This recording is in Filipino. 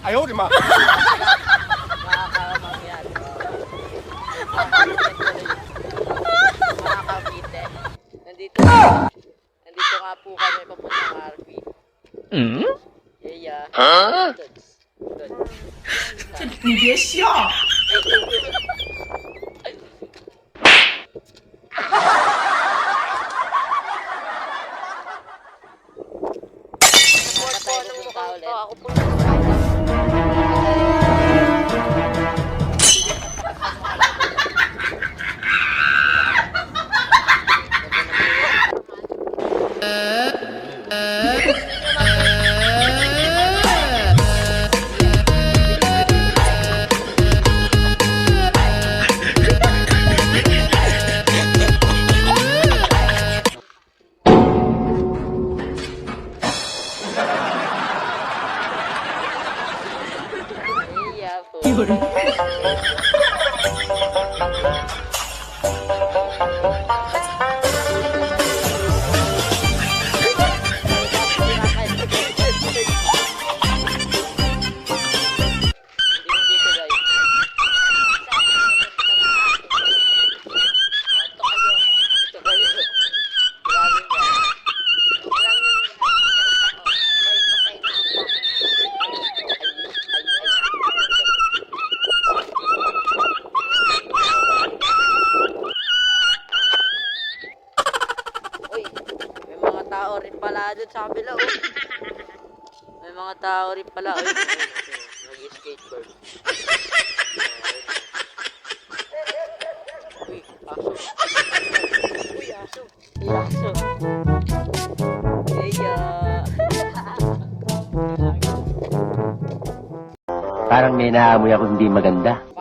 Ayaw, di ma. Makakamang yan. Mga kapite. Nandito nga po kami papuntang RP. Yeah. Good. 你别笑。 Patay mo ng tao ulit. Ako po. Yeah po. 有人。 Uy, may mga tao rin pala doon sa kabila, oh. May mga tao rin pala, oh. Nag-skateboard. Uy, aso. Uy, aso. Aso. Parang may naamoy ako hindi maganda.